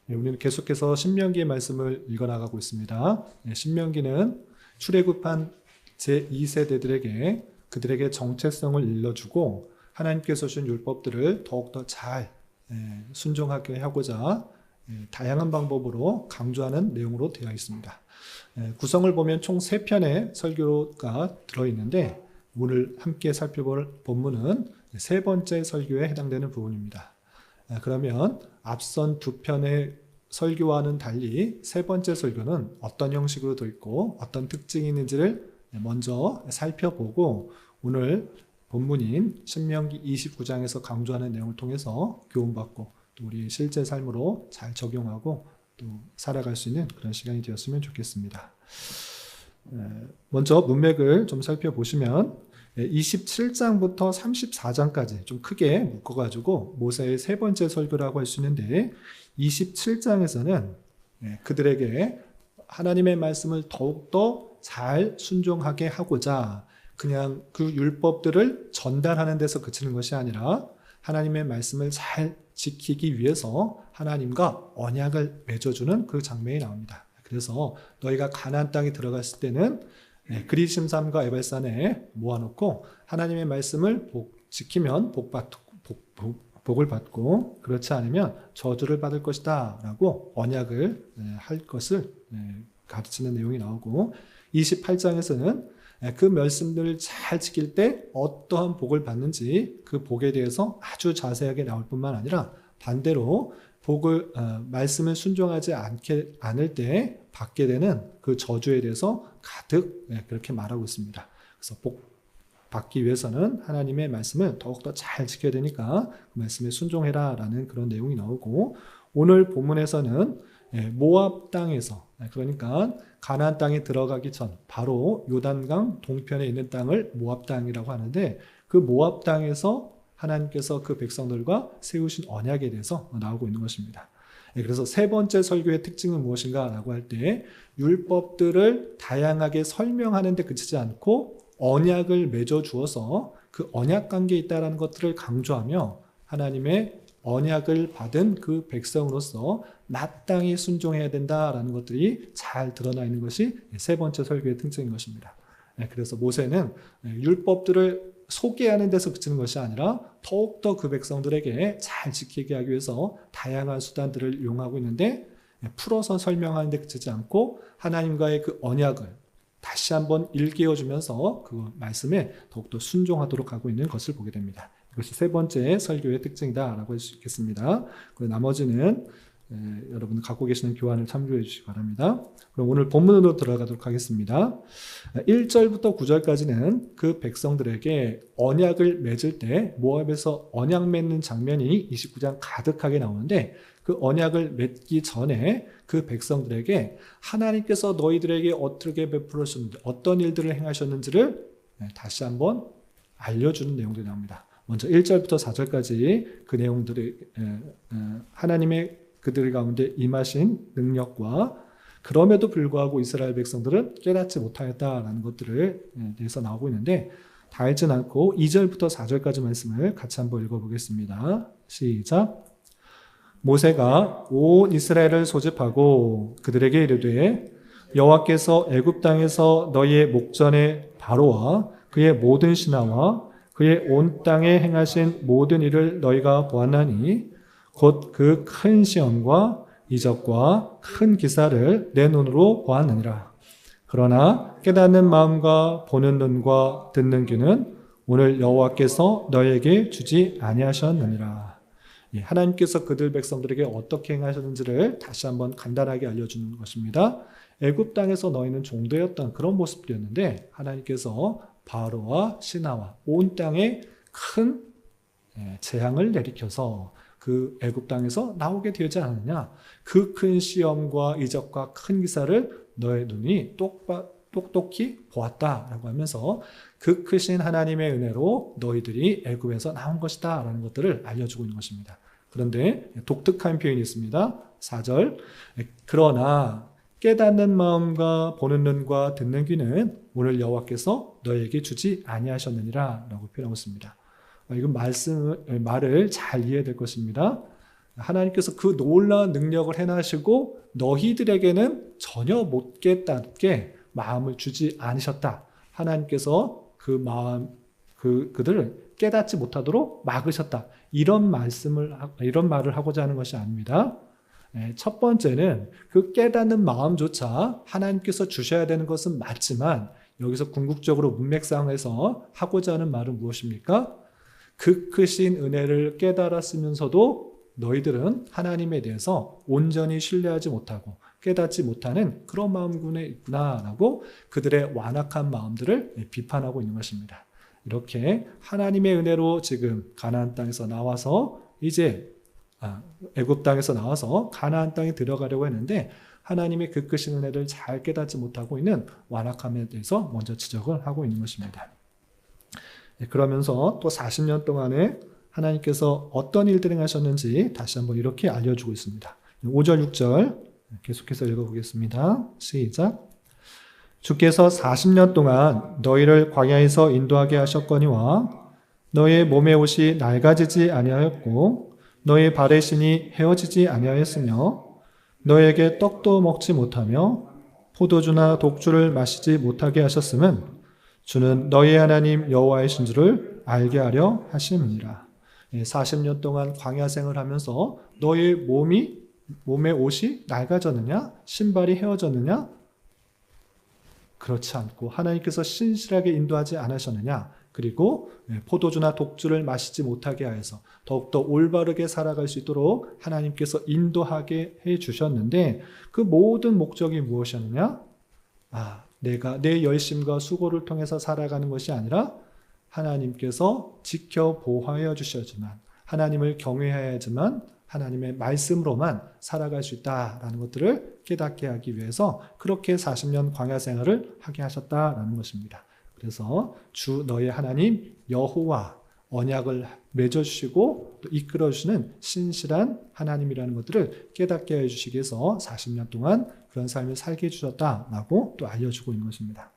우리는 계속해서 신명기의 말씀을 읽어나가고 있습니다. 신명기는 출애굽한 제2세대들에게 그들에게 정체성을 일러주고 하나님께서 주신 율법들을 더욱더 잘 순종하게 하고자 다양한 방법으로 강조하는 내용으로 되어 있습니다. 구성을 보면 총 3편의 설교가 들어있는데 오늘 함께 살펴볼 본문은 세 번째 설교에 해당되는 부분입니다. 그러면 앞선 2편의 설교와는 달리 세 번째 설교는 어떤 형식으로 되어 있고 어떤 특징이 있는지를 먼저 살펴보고 오늘 본문인 신명기 29장에서 강조하는 내용을 통해서 교훈받고 또 우리 실제 삶으로 잘 적용하고 또 살아갈 수 있는 그런 시간이 되었으면 좋겠습니다. 먼저 문맥을 좀 살펴보시면 27장부터 34장까지 좀 크게 묶어가지고 모세의 세 번째 설교라고 할 수 있는데 27장에서는 그들에게 하나님의 말씀을 더욱더 잘 순종하게 하고자 그냥 그 율법들을 전달하는 데서 그치는 것이 아니라 하나님의 말씀을 잘 지키기 위해서 하나님과 언약을 맺어주는 그 장면이 나옵니다. 그래서 너희가 가나안 땅에 들어갔을 때는 그리심산과 에발산에 모아놓고 하나님의 말씀을 지키면 복을 받고 그렇지 않으면 저주를 받을 것이다 라고 언약을 할 것을 가르치는 내용이 나오고 28장에서는 그 말씀들을 잘 지킬 때 어떠한 복을 받는지 그 복에 대해서 아주 자세하게 나올 뿐만 아니라 반대로 말씀을 순종하지 않을 때 받게 되는 그 저주에 대해서 가득 그렇게 말하고 있습니다. 그래서 복 받기 위해서는 하나님의 말씀을 더욱더 잘 지켜야 되니까 그 말씀에 순종해라 라는 그런 내용이 나오고 오늘 본문에서는 모압 땅에서 그러니까 가나안 땅에 들어가기 전 바로 요단강 동편에 있는 땅을 모압 땅이라고 하는데 그 모압 땅에서 하나님께서 그 백성들과 세우신 언약에 대해서 나오고 있는 것입니다. 그래서 세 번째 설교의 특징은 무엇인가 라고 할 때 율법들을 다양하게 설명하는 데 그치지 않고 언약을 맺어 주어서 그 언약 관계에 있다는 것들을 강조하며 하나님의 언약을 받은 그 백성으로서 마땅히 순종해야 된다라는 것들이 잘 드러나 있는 것이 세 번째 설교의 특징인 것입니다. 그래서 모세는 율법들을 소개하는 데서 그치는 것이 아니라 더욱더 그 백성들에게 잘 지키게 하기 위해서 다양한 수단들을 이용하고 있는데 풀어서 설명하는 데 그치지 않고 하나님과의 그 언약을 다시 한번 일깨워주면서 그 말씀에 더욱더 순종하도록 하고 있는 것을 보게 됩니다. 이것이 세 번째 설교의 특징이다라고 할 수 있겠습니다. 그리고 나머지는 여러분 갖고 계시는 교환을 참조해 주시기 바랍니다. 그럼 오늘 본문으로 들어가도록 하겠습니다. 1절부터 9절까지는 그 백성들에게 언약을 맺을 때 모압에서 언약 맺는 장면이 29장 가득하게 나오는데 그 언약을 맺기 전에 그 백성들에게 하나님께서 너희들에게 어떻게 베풀으셨는지 어떤 일들을 행하셨는지를 다시 한번 알려주는 내용들이 나옵니다. 먼저 1절부터 4절까지 그 내용들이 하나님의 그들 가운데 임하신 능력과 그럼에도 불구하고 이스라엘 백성들은 깨닫지 못하였다라는 것들을 대해서 나오고 있는데 다 읽진 않고 2절부터 4절까지 말씀을 같이 한번 읽어보겠습니다. 시작. 모세가 온 이스라엘을 소집하고 그들에게 이르되 여호와께서 애굽 땅에서 너희의 목전에 바로와 그의 모든 신하와 그의 온 땅에 행하신 모든 일을 너희가 보았나니 곧 그 큰 시험과 이적과 큰 기사를 내 눈으로 보았느니라. 그러나 깨닫는 마음과 보는 눈과 듣는 귀는 오늘 여호와께서 너희에게 주지 아니하셨느니라. 하나님께서 그들 백성들에게 어떻게 행하셨는지를 다시 한번 간단하게 알려주는 것입니다. 애굽 땅에서 너희는 종되었던 그런 모습들이었는데 하나님께서 바로와 신하와 온 땅에 큰 재앙을 내리켜서 그 애굽 땅에서 나오게 되지 않느냐. 그 큰 시험과 이적과 큰 기사를 너의 눈이 똑똑히 보았다라고 하면서 그 크신 하나님의 은혜로 너희들이 애굽에서 나온 것이다 라는 것들을 알려주고 있는 것입니다. 그런데 독특한 표현이 있습니다. 4절. 그러나 깨닫는 마음과 보는 눈과 듣는 귀는 오늘 여호와께서 너희에게 주지 아니하셨느니라 라고 표현하고 있습니다. 이건 말을 잘 이해해야 될 것입니다. 하나님께서 그 놀라운 능력을 행하시고 너희들에게는 전혀 못 깨닫게 마음을 주지 않으셨다. 하나님께서 그 마음, 그들을 깨닫지 못하도록 막으셨다. 이런 말을 하고자 하는 것이 아닙니다. 첫 번째는 그 깨닫는 마음조차 하나님께서 주셔야 되는 것은 맞지만 여기서 궁극적으로 문맥상에서 하고자 하는 말은 무엇입니까? 그 크신 은혜를 깨달았으면서도 너희들은 하나님에 대해서 온전히 신뢰하지 못하고 깨닫지 못하는 그런 마음군에 있구나라고 그들의 완악한 마음들을 비판하고 있는 것입니다. 이렇게 하나님의 은혜로 지금 가나안 땅에서 나와서 이제 애굽 땅에서 나와서 가나안 땅에 들어가려고 했는데 하나님의 그 크신 은혜를 잘 깨닫지 못하고 있는 완악함에 대해서 먼저 지적을 하고 있는 것입니다. 그러면서 또 40년 동안에 하나님께서 어떤 일들을 하셨는지 다시 한번 이렇게 알려주고 있습니다. 5절, 6절 계속해서 읽어보겠습니다. 시작. 주께서 40년 동안 너희를 광야에서 인도하게 하셨거니와 너희의 몸의 옷이 낡아지지 아니하였고 너희의 발의 신이 헤어지지 아니하였으며 너희에게 떡도 먹지 못하며 포도주나 독주를 마시지 못하게 하셨음은 주는 너희의 하나님 여호와이신 줄을 알게 하려 하심이니라. 40년 동안 광야 생을 하면서 너희의 몸의 옷이 낡아졌느냐? 신발이 헤어졌느냐? 그렇지 않고 하나님께서 신실하게 인도하지 않으셨느냐? 그리고 포도주나 독주를 마시지 못하게 하여서 더욱더 올바르게 살아갈 수 있도록 하나님께서 인도하게 해주셨는데 그 모든 목적이 무엇이었느냐? 내가 내 열심과 수고를 통해서 살아가는 것이 아니라 하나님께서 지켜 보호하여 주셔야지만 하나님을 경외해야지만 하나님의 말씀으로만 살아갈 수 있다라는 것들을 깨닫게 하기 위해서 그렇게 40년 광야 생활을 하게 하셨다라는 것입니다. 그래서 주 너의 하나님 여호와 언약을 맺어주시고 또 이끌어주시는 신실한 하나님이라는 것들을 깨닫게 해주시기 위해서 40년 동안 그런 삶을 살게 해주셨다라고 또 알려주고 있는 것입니다.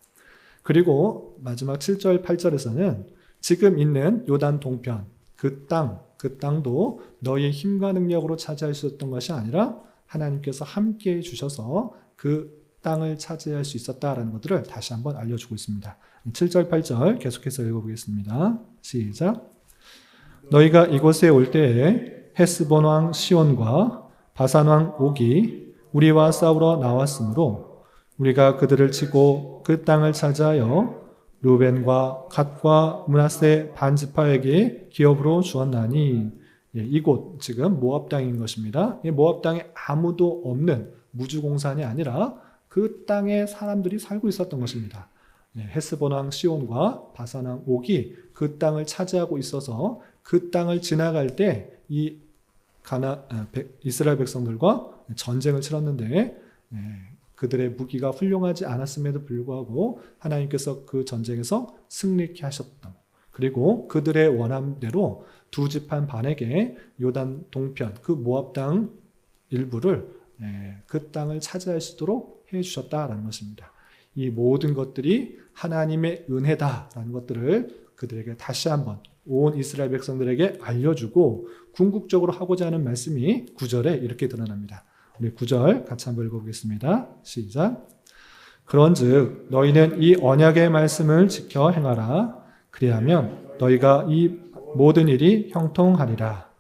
그리고 마지막 7절, 8절에서는 지금 있는 요단 동편 그 땅도 너희의 힘과 능력으로 차지할 수 있었던 것이 아니라 하나님께서 함께 해주셔서 그 땅을 차지할 수 있었다라는 것들을 다시 한번 알려주고 있습니다. 7절, 8절 계속해서 읽어보겠습니다. 시작. 너희가 이곳에 올 때에 헤스본 왕 시온과 바산 왕 옥이 우리와 싸우러 나왔으므로 우리가 그들을 치고 그 땅을 차지하여 루벤과 갓과 므낫세 반지파에게 기업으로 주었나니 이곳 지금 모압 땅인 것입니다. 모압 땅에 아무도 없는 무주공산이 아니라 그 땅에 사람들이 살고 있었던 것입니다. 헤스본 왕 시온과 바산 왕 옥이 그 땅을 차지하고 있어서 그 땅을 지나갈 때 이 이스라엘 백성들과 전쟁을 치렀는데 그들의 무기가 훌륭하지 않았음에도 불구하고 하나님께서 그 전쟁에서 승리케 하셨다. 그리고 그들의 원함대로 두 지판 반에게 요단 동편 그 모압 땅 일부를 그 땅을 차지할 수 있도록 해주셨다라는 것입니다. 이 모든 것들이 하나님의 은혜다라는 것들을 그들에게 다시 한번 온 이스라엘 백성들에게 알려주고 궁극적으로 하고자 하는 말씀이 9절에 이렇게 드러납니다. 우리 9절 같이 한번 읽어보겠습니다. 시작. 그런즉 너희는 이 언약의 말씀을 지켜 행하라. 그리하면 너희가 이 모든 일이 형통하리라.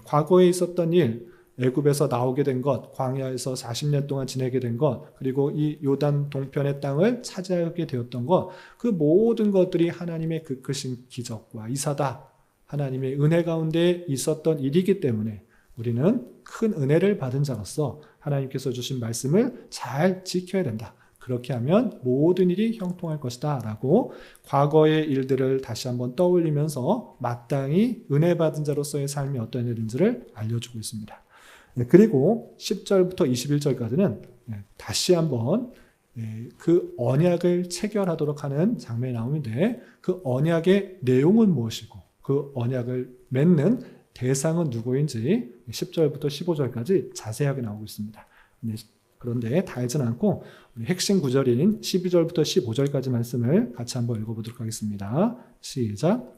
과거에 있었던 일, 애굽에서 나오게 된 것, 광야에서 40년 동안 지내게 된 것, 그리고 이 요단 동편의 땅을 차지하게 되었던 것, 그 모든 것들이 하나님의 그 크신 기적과 이사다. 하나님의 은혜 가운데 있었던 일이기 때문에 우리는 큰 은혜를 받은 자로서 하나님께서 주신 말씀을 잘 지켜야 된다. 그렇게 하면 모든 일이 형통할 것이다 라고 과거의 일들을 다시 한번 떠올리면서 마땅히 은혜 받은 자로서의 삶이 어떤 일인지를 알려주고 있습니다. 그리고 10절부터 21절까지는 다시 한번 그 언약을 체결하도록 하는 장면이 나오는데 그 언약의 내용은 무엇이고 그 언약을 맺는 대상은 누구인지 10절부터 15절까지 자세하게 나오고 있습니다. 그런데 다 읽지는 않고 핵심 구절인 12절부터 15절까지 말씀을 같이 한번 읽어보도록 하겠습니다. 시작.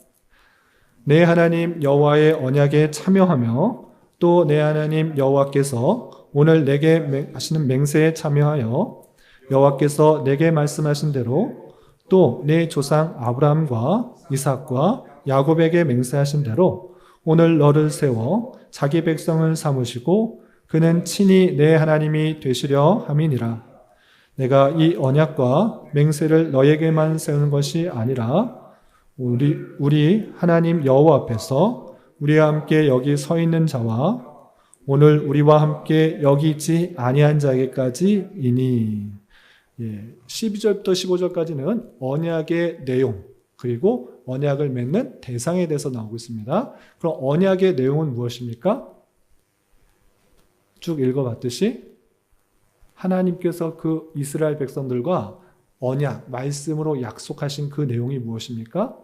내 하나님 여호와의 언약에 참여하며 또 내 하나님 여호와께서 오늘 내게 하시는 맹세에 참여하여 여호와께서 내게 말씀하신 대로 또 내 조상 아브라함과 이삭과 야곱에게 맹세하신 대로 오늘 너를 세워 자기 백성을 삼으시고 그는 친히 내 하나님이 되시려 함이니라. 내가 이 언약과 맹세를 너에게만 세우는 것이 아니라 우리 하나님 여호와 앞에서 우리와 함께 여기 서 있는 자와 오늘 우리와 함께 여기 있지 아니한 자에게까지이니. 12절부터 15절까지는 언약의 내용 그리고 언약을 맺는 대상에 대해서 나오고 있습니다. 그럼 언약의 내용은 무엇입니까? 쭉 읽어봤듯이 하나님께서 그 이스라엘 백성들과 언약, 말씀으로 약속하신 그 내용이 무엇입니까?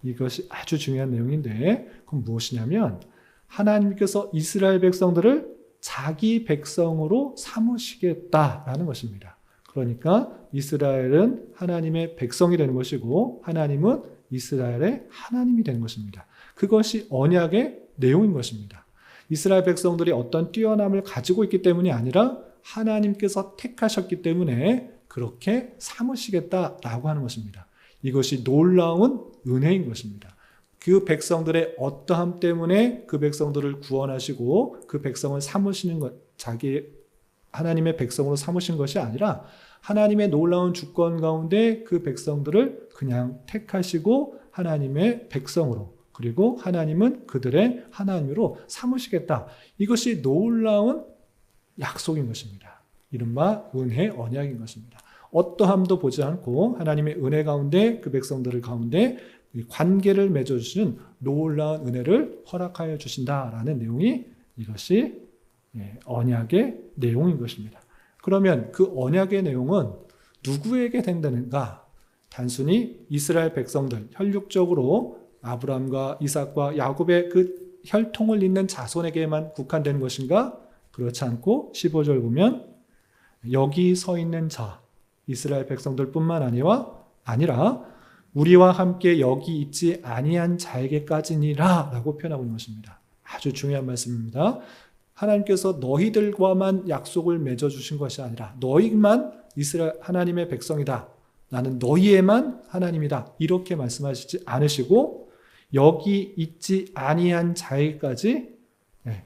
이것이 아주 중요한 내용인데 그럼 무엇이냐면 하나님께서 이스라엘 백성들을 자기 백성으로 삼으시겠다라는 것입니다. 그러니까 이스라엘은 하나님의 백성이 되는 것이고 하나님은 이스라엘의 하나님이 되는 것입니다. 그것이 언약의 내용인 것입니다. 이스라엘 백성들이 어떤 뛰어남을 가지고 있기 때문이 아니라 하나님께서 택하셨기 때문에 그렇게 삼으시겠다라고 하는 것입니다. 이것이 놀라운 은혜인 것입니다. 그 백성들의 어떠함 때문에 그 백성들을 구원하시고 그 백성을 삼으시는 것, 자기 하나님의 백성으로 삼으신 것이 아니라 하나님의 놀라운 주권 가운데 그 백성들을 그냥 택하시고 하나님의 백성으로 그리고 하나님은 그들의 하나님으로 삼으시겠다. 이것이 놀라운 약속인 것입니다. 이른바 은혜 언약인 것입니다. 어떠함도 보지 않고 하나님의 은혜 가운데 그 백성들을 가운데 관계를 맺어주시는 놀라운 은혜를 허락하여 주신다라는 내용이 이것이 언약의 내용인 것입니다. 그러면 그 언약의 내용은 누구에게 된다는가? 단순히 이스라엘 백성들, 혈육적으로 아브라함과 이삭과 야곱의 그 혈통을 잇는 자손에게만 국한된 것인가? 그렇지 않고 15절 보면 여기 서 있는 자, 이스라엘 백성들뿐만 아니라 우리와 함께 여기 있지 아니한 자에게까지니라 라고 표현하고 있는 것입니다. 아주 중요한 말씀입니다. 하나님께서 너희들과만 약속을 맺어주신 것이 아니라 너희만 이스라엘 하나님의 백성이다. 나는 너희에만 하나님이다. 이렇게 말씀하시지 않으시고 여기 있지 아니한 자에게까지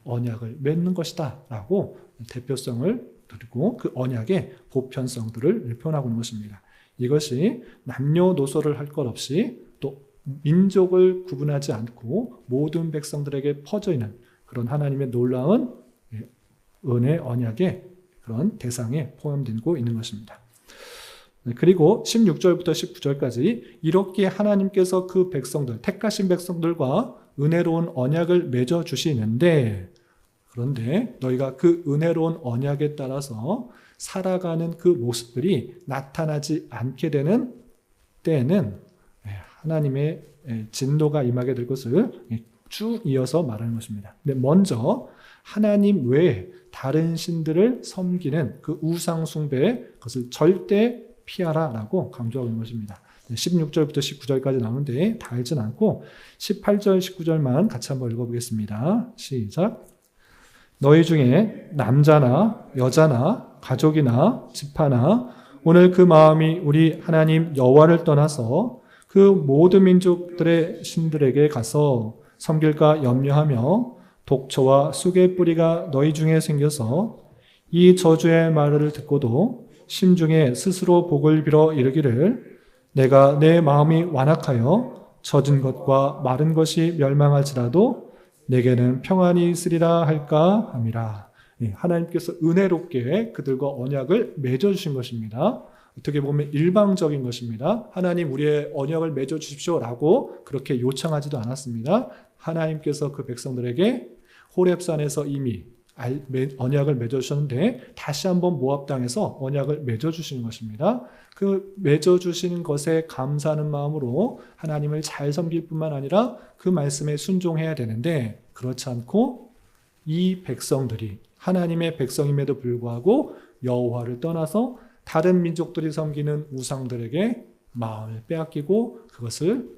언약을 맺는 것이다 라고 대표성을 그리고 그 언약의 보편성들을 표현하고 있는 것입니다. 이것이 남녀노소를 할 것 없이 또 민족을 구분하지 않고 모든 백성들에게 퍼져 있는 그런 하나님의 놀라운 은혜 언약의 그런 대상에 포함되고 있는 것입니다. 그리고 16절부터 19절까지 이렇게 하나님께서 그 백성들, 택하신 백성들과 은혜로운 언약을 맺어 주시는데 그런데 너희가 그 은혜로운 언약에 따라서 살아가는 그 모습들이 나타나지 않게 되는 때에는 하나님의 진노가 임하게 될 것을 쭉 이어서 말하는 것입니다. 근데 먼저 하나님 외에 다른 신들을 섬기는 그 우상 숭배 그것을 절대 피하라라고 강조하고 있는 것입니다. 16절부터 19절까지 나오는데 다 읽진 않고 18절, 19절만 같이 한번 읽어보겠습니다. 시작. 너희 중에 남자나 여자나 가족이나 지파나 오늘 그 마음이 우리 하나님 여호와를 떠나서 그 모든 민족들의 신들에게 가서 섬길까 염려하며 독초와 쑥의 뿌리가 너희 중에 생겨서 이 저주의 말을 듣고도 심중에 스스로 복을 빌어 이르기를 내가 내 마음이 완악하여 젖은 것과 마른 것이 멸망할지라도 내게는 평안이 있으리라 할까 함이라. 하나님께서 은혜롭게 그들과 언약을 맺어주신 것입니다. 어떻게 보면 일방적인 것입니다. 하나님 우리의 언약을 맺어주십시오라고 그렇게 요청하지도 않았습니다. 하나님께서 그 백성들에게 호렙산에서 이미 언약을 맺어주셨는데 다시 한번 모압 땅에서 언약을 맺어주시는 것입니다. 그 맺어주시는 것에 감사하는 마음으로 하나님을 잘 섬길 뿐만 아니라 그 말씀에 순종해야 되는데 그렇지 않고 이 백성들이 하나님의 백성임에도 불구하고 여호와를 떠나서 다른 민족들이 섬기는 우상들에게 마음을 빼앗기고 그것을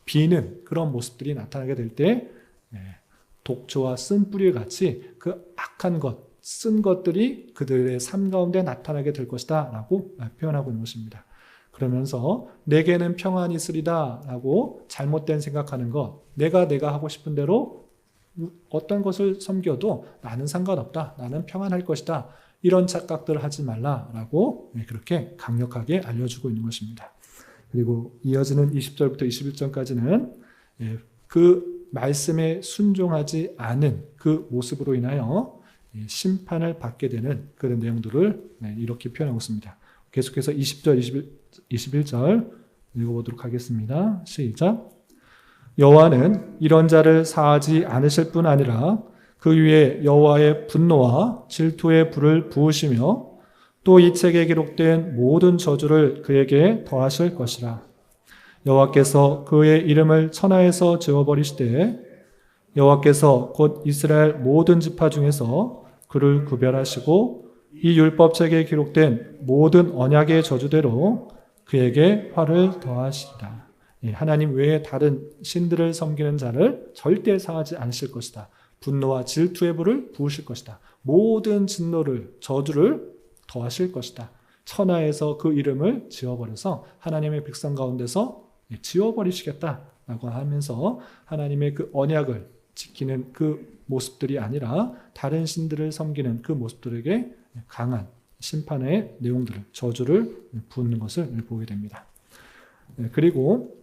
비는 그런 모습들이 나타나게 될 때 독초와 쓴뿌리 같이 그 악한 것, 쓴 것들이 그들의 삶 가운데 나타나게 될 것이다 라고 표현하고 있는 것입니다. 그러면서 내게는 평안이 있으리다 라고 잘못된 생각하는 것, 내가 하고 싶은 대로 어떤 것을 섬겨도 나는 상관없다, 나는 평안할 것이다, 이런 착각들을 하지 말라라고 그렇게 강력하게 알려주고 있는 것입니다. 그리고 이어지는 20절부터 21절까지는 그 말씀에 순종하지 않은 그 모습으로 인하여 심판을 받게 되는 그런 내용들을 이렇게 표현하고 있습니다. 계속해서 20절, 21절 읽어보도록 하겠습니다. 시작. 여호와는 이런 자를 사하지 않으실 뿐 아니라 그 위에 여호와의 분노와 질투의 불을 부으시며 또 이 책에 기록된 모든 저주를 그에게 더하실 것이라. 여호와께서 그의 이름을 천하에서 지워버리시되 여호와께서 곧 이스라엘 모든 지파 중에서 그를 구별하시고 이 율법책에 기록된 모든 언약의 저주대로 그에게 화를 더하시리라. 하나님 외에 다른 신들을 섬기는 자를 절대 사하지 않으실 것이다. 분노와 질투의 불을 부으실 것이다. 모든 진노를, 저주를 더하실 것이다. 천하에서 그 이름을 지워버려서 하나님의 백성 가운데서 지워버리시겠다라고 하면서 하나님의 그 언약을 지키는 그 모습들이 아니라 다른 신들을 섬기는 그 모습들에게 강한 심판의 내용들을, 저주를 부는 것을 보게 됩니다. 그리고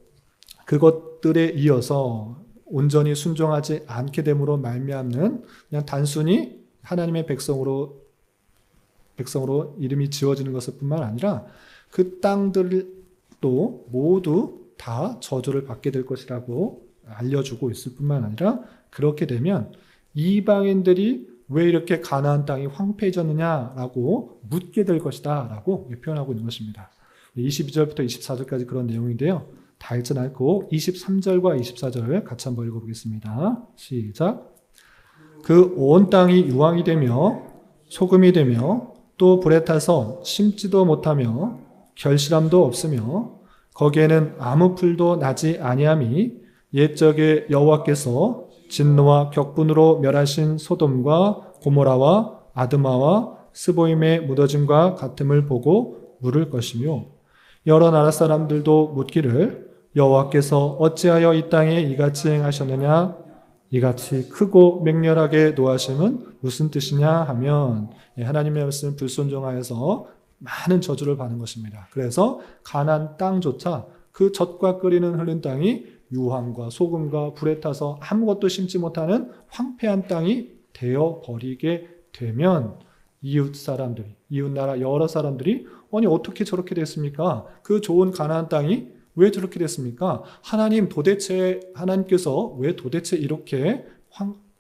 그것들에 이어서 온전히 순종하지 않게 됨으로 말미암는 그냥 단순히 하나님의 백성으로 이름이 지워지는 것을 뿐만 아니라 그 땅들도 모두 다 저주를 받게 될 것이라고 알려주고 있을 뿐만 아니라 그렇게 되면 이방인들이 왜 이렇게 가나안 땅이 황폐해졌느냐라고 묻게 될 것이다 라고 표현하고 있는 것입니다. 22절부터 24절까지 그런 내용인데요. 다 읽지 않고 23절과 24절을 같이 한번 읽어보겠습니다. 시작. 그 온 땅이 유황이 되며 소금이 되며 또 불에 타서 심지도 못하며 결실함도 없으며 거기에는 아무 풀도 나지 아니함이 옛적에 여호와께서 진노와 격분으로 멸하신 소돔과 고모라와 아드마와 스보임의 무너짐과 같음을 보고 물을 것이며 여러 나라 사람들도 묻기를 여호와께서 어찌하여 이 땅에 이같이 행하셨느냐 이같이 크고 맹렬하게 노하심은 무슨 뜻이냐 하면 하나님의 말씀을 불순종하여서 많은 저주를 받는 것입니다. 그래서 가나안 땅조차 그 젖과 끓이는 흐른 땅이 유황과 소금과 불에 타서 아무것도 심지 못하는 황폐한 땅이 되어버리게 되면 이웃 사람들이, 이웃 나라 여러 사람들이 아니 어떻게 저렇게 됐습니까? 그 좋은 가나안 땅이 왜 저렇게 됐습니까? 하나님께서 왜 도대체 이렇게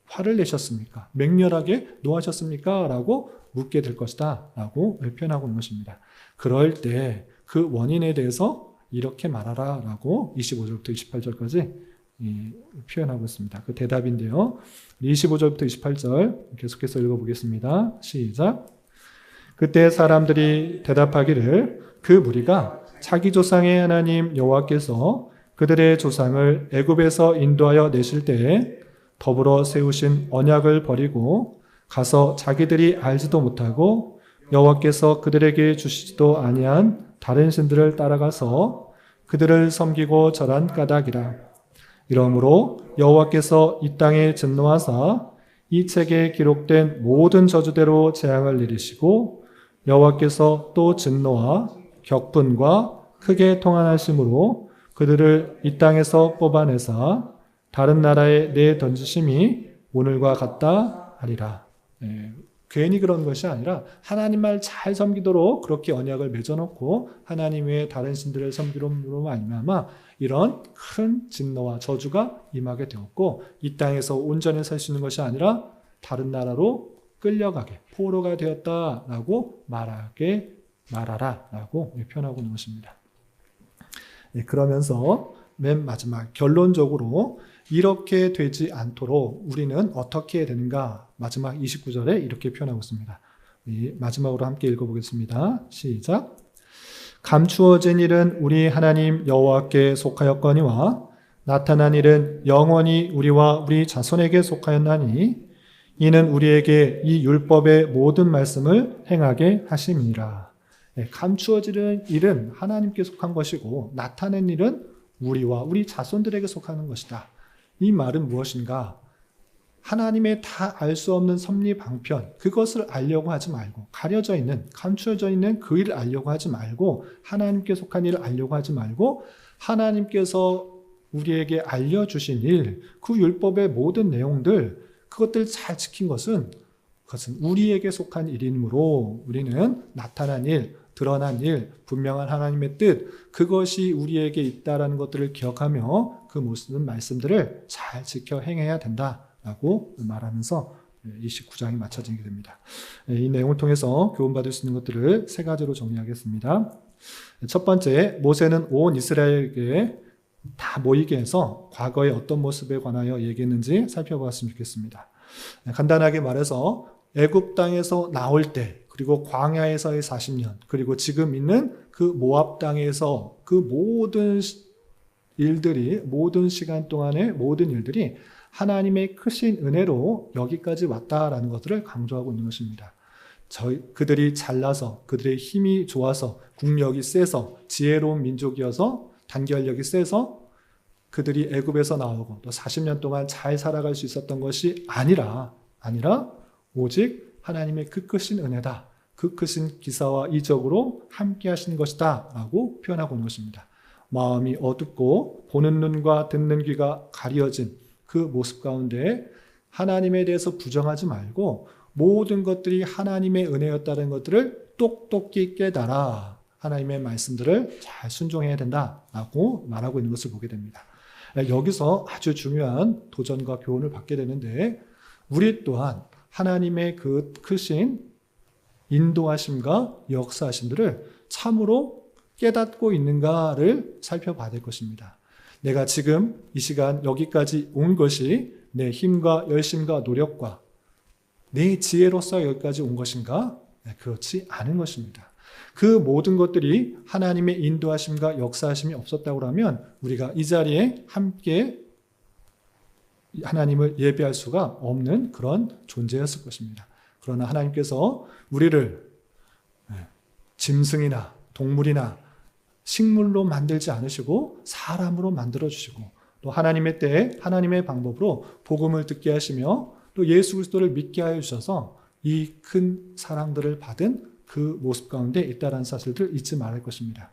화를 내셨습니까? 맹렬하게 노하셨습니까? 라고 묻게 될 것이다 라고 표현하고 있는 것입니다. 그럴 때 그 원인에 대해서 이렇게 말하라 라고 25절부터 28절까지 표현하고 있습니다. 그 대답인데요. 25절부터 28절 계속해서 읽어보겠습니다. 시작. 그때 사람들이 대답하기를 그 무리가 자기 조상의 하나님 여호와께서 그들의 조상을 애굽에서 인도하여 내실 때에 더불어 세우신 언약을 버리고 가서 자기들이 알지도 못하고 여호와께서 그들에게 주시지도 아니한 다른 신들을 따라가서 그들을 섬기고 절한 까닭이라. 이러므로 여호와께서 이 땅에 진노하사 이 책에 기록된 모든 저주대로 재앙을 내리시고 여호와께서 또 진노와 격분과 크게 통한하심으로 그들을 이 땅에서 뽑아내사 다른 나라에 내던지심이 오늘과 같다 하리라. 괜히 그런 것이 아니라 하나님 말 잘 섬기도록 그렇게 언약을 맺어놓고 하나님 외에 다른 신들을 섬기로 말미암아 이런 큰 진노와 저주가 임하게 되었고 이 땅에서 온전히 살 수 있는 것이 아니라 다른 나라로 끌려가게 포로가 되었다라고 말하라 라고 표현하고 있는 것입니다. 그러면서 맨 마지막 결론적으로 이렇게 되지 않도록 우리는 어떻게 해야 되는가? 마지막 29절에 이렇게 표현하고 있습니다. 마지막으로 함께 읽어보겠습니다. 시작. 감추어진 일은 우리 하나님 여호와께 속하였거니와 나타난 일은 영원히 우리와 우리 자손에게 속하였나니 이는 우리에게 이 율법의 모든 말씀을 행하게 하심이라. 감추어지는 일은 하나님께 속한 것이고 나타낸 일은 우리와 우리 자손들에게 속하는 것이다. 이 말은 무엇인가? 하나님의 다 알 수 없는 섭리 방편, 그것을 알려고 하지 말고, 가려져 있는, 감추어져 있는 그 일을 알려고 하지 말고, 하나님께 속한 일을 알려고 하지 말고, 하나님께서 우리에게 알려주신 일, 그 율법의 모든 내용들, 그것들 잘 지킨 것은 그것은 우리에게 속한 일이므로 우리는 나타난 일, 드러난 일, 분명한 하나님의 뜻, 그것이 우리에게 있다라는 것들을 기억하며 그 모든 말씀들을 잘 지켜 행해야 된다라고 말하면서 29장이 마쳐지게 됩니다. 이 내용을 통해서 교훈받을 수 있는 것들을 세 가지로 정리하겠습니다. 첫 번째, 모세는 온 이스라엘에게 다 모이게 해서 과거의 어떤 모습에 관하여 얘기했는지 살펴보았으면 좋겠습니다. 간단하게 말해서 애굽 땅에서 나올 때, 그리고 광야에서의 40년, 그리고 지금 있는 그 모압 땅에서 그 모든 일들이, 모든 시간 동안의 모든 일들이 하나님의 크신 은혜로 여기까지 왔다라는 것들을 강조하고 있는 것입니다. 그들이 잘나서, 그들의 힘이 좋아서, 국력이 세서, 지혜로운 민족이어서, 단결력이 세서 그들이 애굽에서 나오고 또 40년 동안 잘 살아갈 수 있었던 것이 아니라 오직 하나님의 그 크신 은혜다. 그 크신 기사와 이적으로 함께 하신 것이다 라고 표현하고 있는 것입니다. 마음이 어둡고 보는 눈과 듣는 귀가 가려진 그 모습 가운데 하나님에 대해서 부정하지 말고 모든 것들이 하나님의 은혜였다는 것들을 똑똑히 깨달아 하나님의 말씀들을 잘 순종해야 된다라고 말하고 있는 것을 보게 됩니다. 여기서 아주 중요한 도전과 교훈을 받게 되는데 우리 또한 하나님의 그 크신 인도하심과 역사하심들을 참으로 깨닫고 있는가를 살펴봐야 될 것입니다. 내가 지금 이 시간 여기까지 온 것이 내 힘과 열심과 노력과 내 지혜로서 여기까지 온 것인가? 그렇지 않은 것입니다. 그 모든 것들이 하나님의 인도하심과 역사하심이 없었다고 하면 우리가 이 자리에 함께 하나님을 예배할 수가 없는 그런 존재였을 것입니다. 그러나 하나님께서 우리를 짐승이나 동물이나 식물로 만들지 않으시고 사람으로 만들어주시고 또 하나님의 때에 하나님의 방법으로 복음을 듣게 하시며 또 예수 그리스도를 믿게 하여 주셔서 이 큰 사랑들을 받은 그 모습 가운데 있다는 사실을 잊지 말할 것입니다.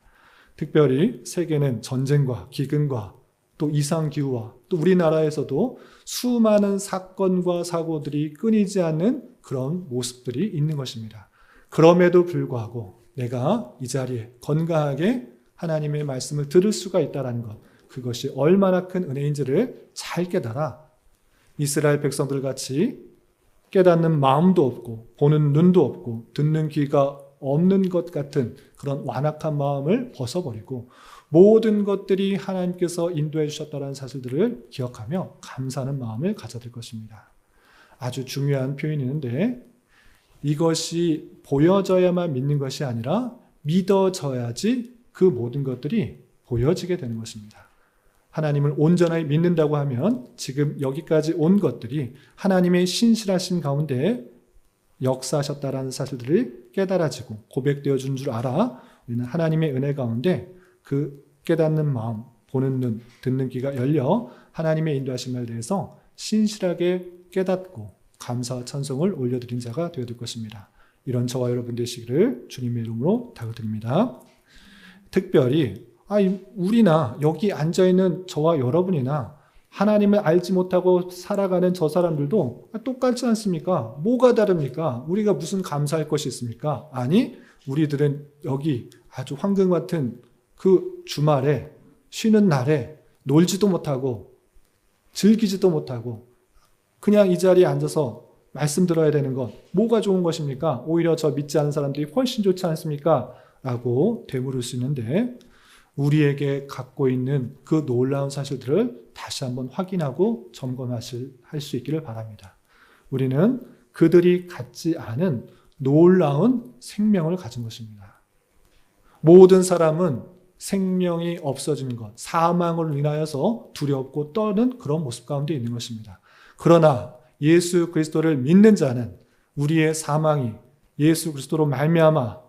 특별히 세계는 전쟁과 기근과 또 이상기후와 또 우리나라에서도 수많은 사건과 사고들이 끊이지 않는 그런 모습들이 있는 것입니다. 그럼에도 불구하고 내가 이 자리에 건강하게 하나님의 말씀을 들을 수가 있다는 것, 그것이 얼마나 큰 은혜인지를 잘 깨달아 이스라엘 백성들 같이 깨닫는 마음도 없고 보는 눈도 없고 듣는 귀가 없는 것 같은 그런 완악한 마음을 벗어버리고 모든 것들이 하나님께서 인도해 주셨다는 사실들을 기억하며 감사하는 마음을 가져야 될 것입니다. 아주 중요한 표현이 있는데 이것이 보여져야만 믿는 것이 아니라 믿어져야지 그 모든 것들이 보여지게 되는 것입니다. 하나님을 온전하게 믿는다고 하면 지금 여기까지 온 것들이 하나님의 신실하심 가운데 역사하셨다라는 사실들이 깨달아지고 고백되어 준 줄 알아 우리는 하나님의 은혜 가운데 그 깨닫는 마음, 보는 눈, 듣는 귀가 열려 하나님의 인도하심에 대해서 신실하게 깨닫고 감사와 찬송을 올려드린 자가 되어줄 것입니다. 이런 저와 여러분 되시기를 주님의 이름으로 다그립니다. 특별히 우리나 여기 앉아있는 저와 여러분이나 하나님을 알지 못하고 살아가는 저 사람들도 똑같지 않습니까? 뭐가 다릅니까? 우리가 무슨 감사할 것이 있습니까? 아니, 우리들은 여기 아주 황금 같은 그 주말에 쉬는 날에 놀지도 못하고 즐기지도 못하고 그냥 이 자리에 앉아서 말씀 들어야 되는 것 뭐가 좋은 것입니까? 오히려 저 믿지 않는 사람들이 훨씬 좋지 않습니까? 라고 되물을 수 있는데 우리에게 갖고 있는 그 놀라운 사실들을 다시 한번 확인하고 점검할 수 있기를 바랍니다. 우리는 그들이 갖지 않은 놀라운 생명을 가진 것입니다. 모든 사람은 생명이 없어지는 것, 사망으로 인하여서 두렵고 떠는 그런 모습 가운데 있는 것입니다. 그러나 예수 그리스도를 믿는 자는 우리의 사망이 예수 그리스도로 말미암아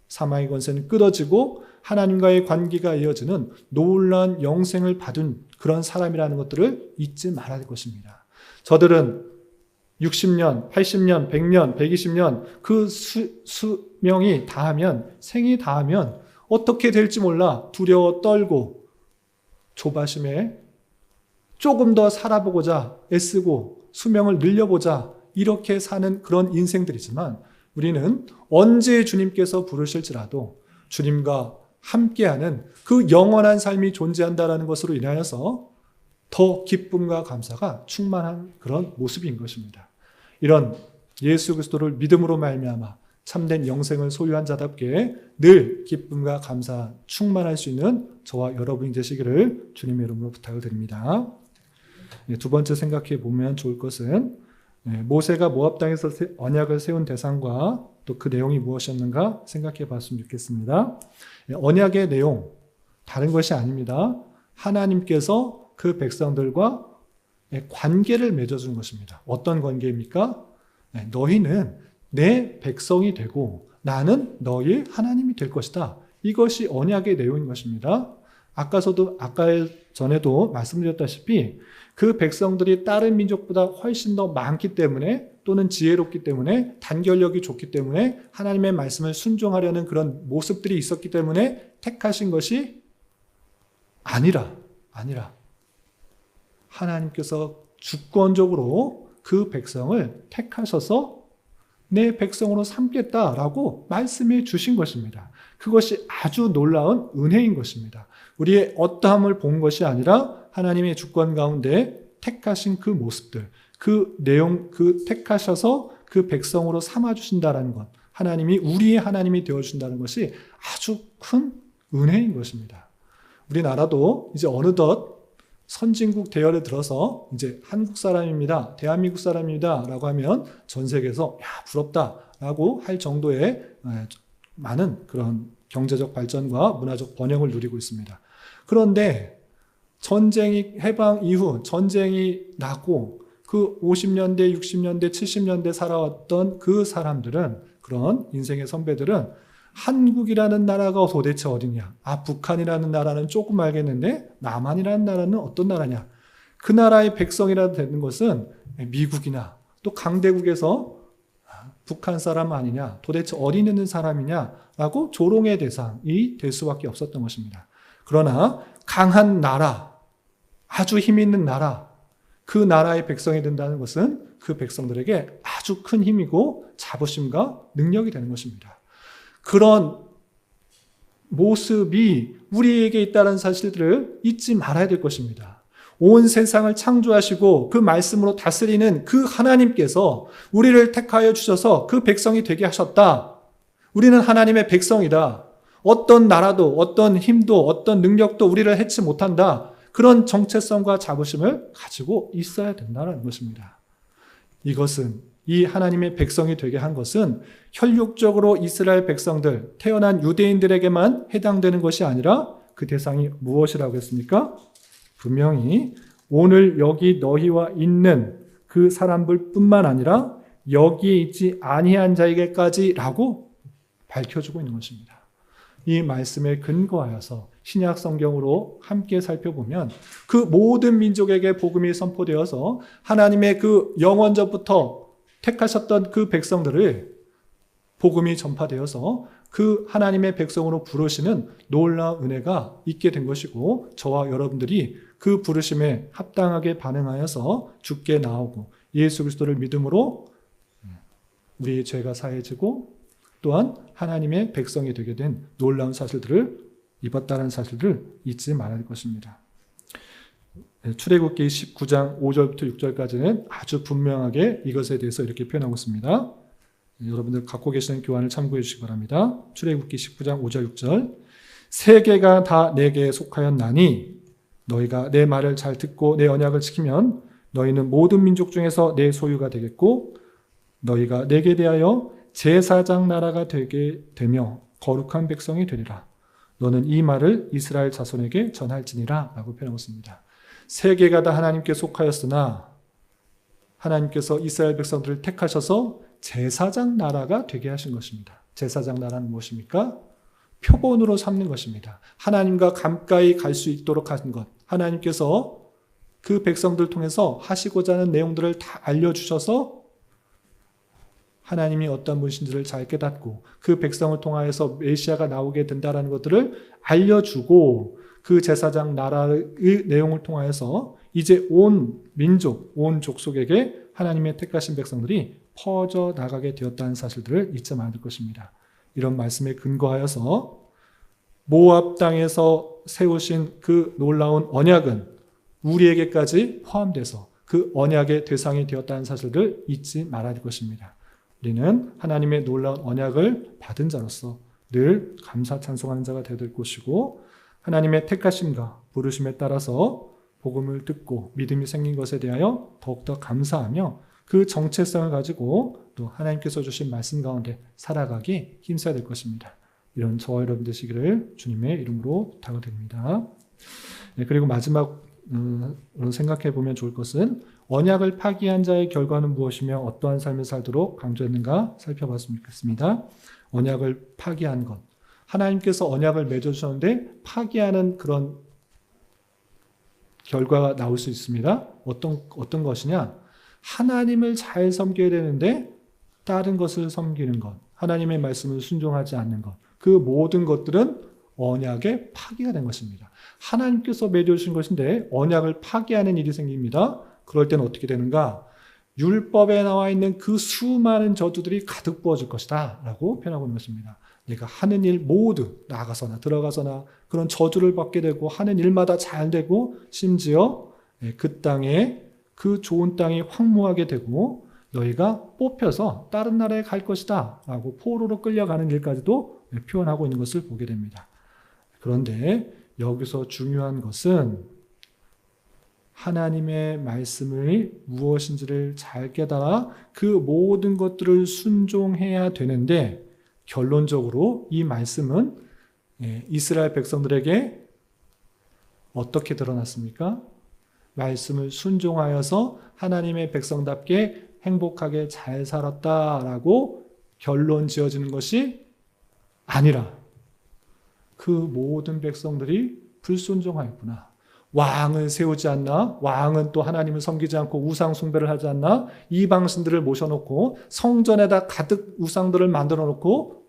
사망의 권세는 끊어지고 하나님과의 관계가 이어지는 놀라운 영생을 받은 그런 사람이라는 것들을 잊지 말아야 할 것입니다. 저들은 60년, 80년, 100년, 120년 그 수명이 다하면, 생이 다하면 어떻게 될지 몰라 두려워 떨고 조바심에 조금 더 살아보고자 애쓰고 수명을 늘려보자 이렇게 사는 그런 인생들이지만 우리는 언제 주님께서 부르실지라도 주님과 함께하는 그 영원한 삶이 존재한다는 것으로 인하여서 더 기쁨과 감사가 충만한 그런 모습인 것입니다. 이런 예수 그리스도를 믿음으로 말미암아 참된 영생을 소유한 자답게 늘 기쁨과 감사 충만할 수 있는 저와 여러분이 되시기를 주님의 이름으로 부탁을 드립니다. 두 번째 생각해 보면 좋을 것은 모세가 모압 땅에서 언약을 세운 대상과 또 그 내용이 무엇이었는가 생각해 봤으면 좋겠습니다. 언약의 내용 다른 것이 아닙니다. 하나님께서 그 백성들과 관계를 맺어준 것입니다. 어떤 관계입니까? 너희는 내 백성이 되고 나는 너희 하나님이 될 것이다. 이것이 언약의 내용인 것입니다. 아까 전에도 말씀드렸다시피 그 백성들이 다른 민족보다 훨씬 더 많기 때문에 또는 지혜롭기 때문에 단결력이 좋기 때문에 하나님의 말씀을 순종하려는 그런 모습들이 있었기 때문에 택하신 것이 아니라 하나님께서 주권적으로 그 백성을 택하셔서 내 백성으로 삼겠다라고 말씀해 주신 것입니다. 그것이 아주 놀라운 은혜인 것입니다. 우리의 어떠함을 본 것이 아니라 하나님의 주권 가운데 택하신 그 모습들, 그 내용, 그 택하셔서 그 백성으로 삼아주신다는 것, 하나님이 우리의 하나님이 되어주신다는 것이 아주 큰 은혜인 것입니다. 우리나라도 이제 어느덧 선진국 대열에 들어서 이제 한국 사람입니다, 대한민국 사람입니다 라고 하면 전 세계에서 야 부럽다라고 할 정도의 많은 그런 경제적 발전과 문화적 번영을 누리고 있습니다. 그런데 전쟁이 해방 이후 전쟁이 나고 그 50년대, 60년대, 70년대 살아왔던 그 사람들은, 그런 인생의 선배들은 한국이라는 나라가 도대체 어디냐? 북한이라는 나라는 조금 알겠는데 남한이라는 나라는 어떤 나라냐? 그 나라의 백성이라 되는 것은 미국이나 또 강대국에서 북한 사람 아니냐? 도대체 어디 있는 사람이냐라고 조롱의 대상이 될 수밖에 없었던 것입니다. 그러나 강한 나라, 아주 힘 있는 나라, 그 나라의 백성이 된다는 것은 그 백성들에게 아주 큰 힘이고 자부심과 능력이 되는 것입니다. 그런 모습이 우리에게 있다는 사실들을 잊지 말아야 될 것입니다. 온 세상을 창조하시고 그 말씀으로 다스리는 그 하나님께서 우리를 택하여 주셔서 그 백성이 되게 하셨다. 우리는 하나님의 백성이다. 어떤 나라도 어떤 힘도 어떤 능력도 우리를 해치 못한다. 그런 정체성과 자부심을 가지고 있어야 된다는 것입니다. 이것은 이 하나님의 백성이 되게 한 것은 혈육적으로 이스라엘 백성들, 태어난 유대인들에게만 해당되는 것이 아니라 그 대상이 무엇이라고 했습니까? 분명히 오늘 여기 너희와 있는 그 사람들 뿐만 아니라 여기에 있지 아니한 자에게까지라고 밝혀주고 있는 것입니다. 이 말씀에 근거하여서 신약 성경으로 함께 살펴보면 그 모든 민족에게 복음이 선포되어서 하나님의 그 영원전부터 택하셨던 그 백성들을 복음이 전파되어서 그 하나님의 백성으로 부르시는 놀라운 은혜가 있게 된 것이고, 저와 여러분들이 그 부르심에 합당하게 반응하여서 주께 나오고 예수 그리스도를 믿음으로 우리의 죄가 사해지고 또한 하나님의 백성이 되게 된 놀라운 사실들을 입었다는 사실을 잊지 말아야 할 것입니다. 출애굽기 19장 5절부터 6절까지는 아주 분명하게 이것에 대해서 이렇게 표현하고 있습니다. 여러분들 갖고 계시는 교환을 참고해 주시기 바랍니다. 출애굽기 19장 5절 6절. 세계가 다 내게 속하였나니 너희가 내 말을 잘 듣고 내 언약을 지키면 너희는 모든 민족 중에서 내 소유가 되겠고 너희가 내게 대하여 제사장 나라가 되게 되며 거룩한 백성이 되리라. 너는 이 말을 이스라엘 자손에게 전할지니라 라고 표현하고 있습니다. 세계가 다 하나님께 속하였으나 하나님께서 이스라엘 백성들을 택하셔서 제사장 나라가 되게 하신 것입니다. 제사장 나라는 무엇입니까? 표본으로 삼는 것입니다. 하나님과 가까이 갈 수 있도록 하는 것. 하나님께서 그 백성들 통해서 하시고자 하는 내용들을 다 알려주셔서 하나님이 어떤 분이신지를 잘 깨닫고 그 백성을 통하여서 메시아가 나오게 된다는 것들을 알려주고 그 제사장 나라의 내용을 통하여서 이제 온 민족, 온 족속에게 하나님의 택하신 백성들이 퍼져 나가게 되었다는 사실들을 잊지 말을 것입니다. 이런 말씀에 근거하여서 모압 땅에서 세우신 그 놀라운 언약은 우리에게까지 포함돼서 그 언약의 대상이 되었다는 사실을 잊지 말아야 할 것입니다. 우리는 하나님의 놀라운 언약을 받은 자로서 늘 감사 찬송하는 자가 되어야 될 것이고 하나님의 택하심과 부르심에 따라서 복음을 듣고 믿음이 생긴 것에 대하여 더욱더 감사하며 그 정체성을 가지고 또 하나님께서 주신 말씀 가운데 살아가기 힘써야 될 것입니다. 이런 저와 여러분 되시기를 주님의 이름으로 부탁을 드립니다. 그리고 마지막으로 생각해 보면 좋을 것은 언약을 파기한 자의 결과는 무엇이며 어떠한 삶을 살도록 강조했는가 살펴봤으면 좋겠습니다. 언약을 파기한 것. 하나님께서 언약을 맺어주셨는데 파기하는 그런 결과가 나올 수 있습니다. 어떤 것이냐? 하나님을 잘 섬겨야 되는데 다른 것을 섬기는 것, 하나님의 말씀을 순종하지 않는 것, 그 모든 것들은 언약의 파기가 된 것입니다. 하나님께서 맺어주신 것인데 언약을 파기하는 일이 생깁니다. 그럴 때는 어떻게 되는가? 율법에 나와 있는 그 수많은 저주들이 가득 부어질 것이다 라고 표현하고 있는 것입니다. 내가 하는 일 모두 나가서나 들어가서나 그런 저주를 받게 되고 하는 일마다 잘 되고 심지어 그 땅에 그 좋은 땅이 황무하게 되고 너희가 뽑혀서 다른 나라에 갈 것이다 라고 포로로 끌려가는 일까지도 표현하고 있는 것을 보게 됩니다. 그런데 여기서 중요한 것은 하나님의 말씀이 무엇인지를 잘 깨달아 그 모든 것들을 순종해야 되는데 결론적으로 이 말씀은 이스라엘 백성들에게 어떻게 드러났습니까? 말씀을 순종하여서 하나님의 백성답게 행복하게 잘 살았다라고 결론 지어지는 것이 아니라 그 모든 백성들이 불순종하였구나. 왕을 세우지 않나? 왕은 또 하나님을 섬기지 않고 우상 숭배를 하지 않나? 이방신들을 모셔놓고 성전에다 가득 우상들을 만들어 놓고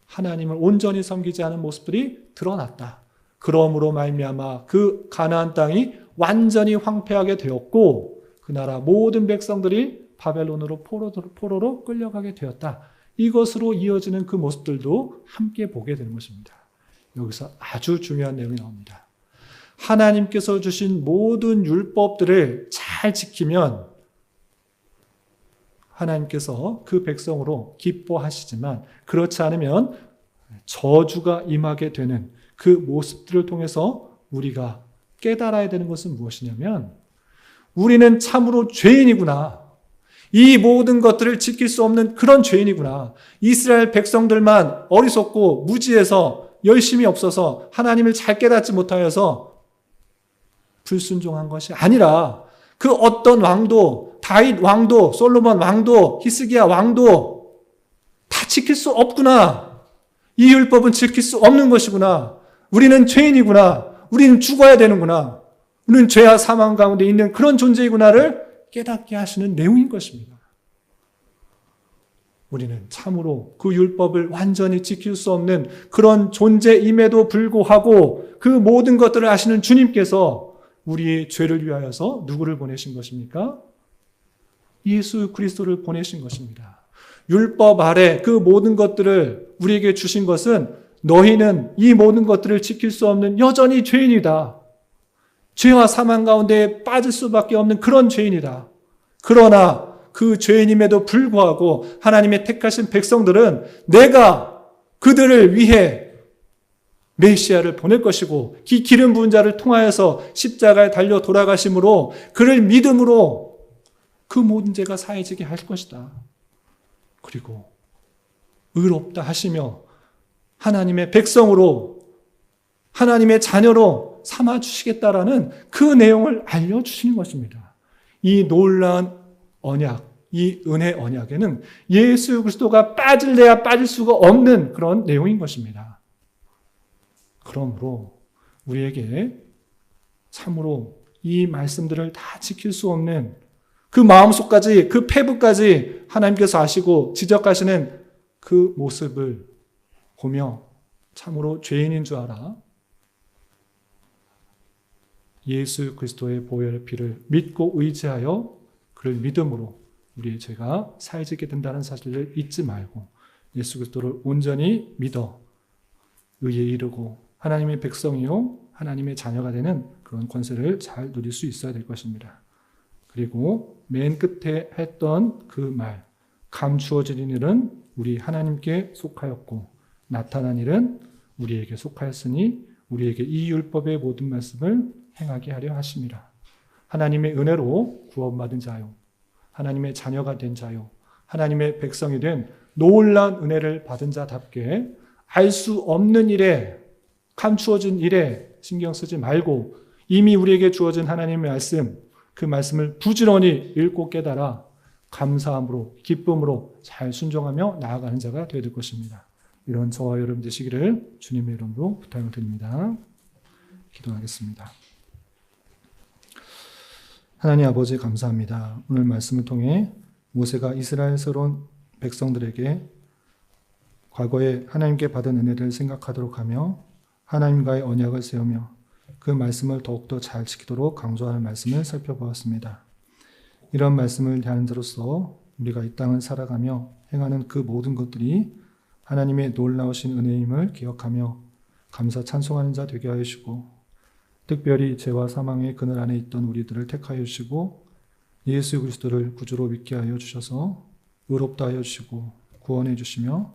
하나님을 온전히 섬기지 않은 모습들이 드러났다. 그러므로 말미암아 그 가나안 땅이 완전히 황폐하게 되었고 그 나라 모든 백성들이 바벨론으로 포로로 끌려가게 되었다. 이것으로 이어지는 그 모습들도 함께 보게 되는 것입니다. 여기서 아주 중요한 내용이 나옵니다. 하나님께서 주신 모든 율법들을 잘 지키면 하나님께서 그 백성으로 기뻐하시지만 그렇지 않으면 저주가 임하게 되는 그 모습들을 통해서 우리가 깨달아야 되는 것은 무엇이냐면 우리는 참으로 죄인이구나. 이 모든 것들을 지킬 수 없는 그런 죄인이구나. 이스라엘 백성들만 어리석고 무지해서 열심이 없어서 하나님을 잘 깨닫지 못하여서 불순종한 것이 아니라 그 어떤 왕도 다윗 왕도 솔로몬 왕도 히스기야 왕도 다 지킬 수 없구나. 이 율법은 지킬 수 없는 것이구나. 우리는 죄인이구나. 우리는 죽어야 되는구나. 우리는 죄와 사망 가운데 있는 그런 존재이구나를 깨닫게 하시는 내용인 것입니다. 우리는 참으로 그 율법을 완전히 지킬 수 없는 그런 존재임에도 불구하고 그 모든 것들을 아시는 주님께서 우리의 죄를 위하여서 누구를 보내신 것입니까? 예수 그리스도를 보내신 것입니다. 율법 아래 그 모든 것들을 우리에게 주신 것은 너희는 이 모든 것들을 지킬 수 없는 여전히 죄인이다. 죄와 사망 가운데 빠질 수밖에 없는 그런 죄인이다. 그러나 그 죄인임에도 불구하고 하나님의 택하신 백성들은 내가 그들을 위해 메시아를 보낼 것이고 이 기름 부은 자를 통하여서 십자가에 달려 돌아가심으로 그를 믿음으로 그 모든 죄가 사해지게 할 것이다. 그리고 의롭다 하시며 하나님의 백성으로 하나님의 자녀로 삼아주시겠다라는 그 내용을 알려주시는 것입니다. 이 놀라운 언약, 이 은혜 언약에는 예수 그리스도가 빠질래야 빠질 수가 없는 그런 내용인 것입니다. 그러므로 우리에게 참으로 이 말씀들을 다 지킬 수 없는 그 마음속까지, 그 폐부까지 하나님께서 아시고 지적하시는 그 모습을 보며 참으로 죄인인 줄 알아 예수 그리스도의 보혈의 피를 믿고 의지하여 그를 믿음으로 우리의 죄가 사해지게 된다는 사실을 잊지 말고 예수 그리스도를 온전히 믿어 의에 이르고 하나님의 백성이요 하나님의 자녀가 되는 그런 권세를 잘 누릴 수 있어야 될 것입니다. 그리고 맨 끝에 했던 그 말, 감추어진 일은 우리 하나님께 속하였고 나타난 일은 우리에게 속하였으니 우리에게 이 율법의 모든 말씀을 행하게 하려 하심이라. 하나님의 은혜로 구원받은 자요, 하나님의 자녀가 된 자요, 하나님의 백성이 된 놀라운 은혜를 받은 자답게 알 수 없는 일에, 감추어진 일에 신경 쓰지 말고 이미 우리에게 주어진 하나님의 말씀, 그 말씀을 부지런히 읽고 깨달아 감사함으로, 기쁨으로 잘 순종하며 나아가는 자가 되어야 될 것입니다. 이런 저와 여러분 되시기를 주님의 이름으로 부탁을 드립니다. 기도하겠습니다. 하나님 아버지 감사합니다. 오늘 말씀을 통해 모세가 이스라엘 새로운 백성들에게 과거에 하나님께 받은 은혜를 생각하도록 하며 하나님과의 언약을 세우며 그 말씀을 더욱더 잘 지키도록 강조하는 말씀을 살펴보았습니다. 이런 말씀을 대하는 자로서 우리가 이 땅을 살아가며 행하는 그 모든 것들이 하나님의 놀라우신 은혜임을 기억하며 감사 찬송하는 자 되게 하여 주시고 특별히 죄와 사망의 그늘 안에 있던 우리들을 택하여 주시고 예수 그리스도를 구주로 믿게 하여 주셔서 의롭다 하여 주시고 구원해 주시며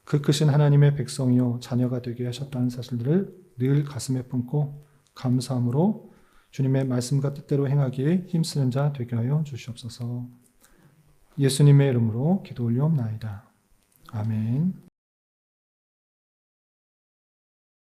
그 크신 하나님의 백성이요 자녀가 되게 하셨다는 사실들을 늘 가슴에 품고 감사함으로 주님의 말씀과 뜻대로 행하기에 힘쓰는 자 되게 하여 주시옵소서. 예수님의 이름으로 기도 올리옵나이다. 아멘.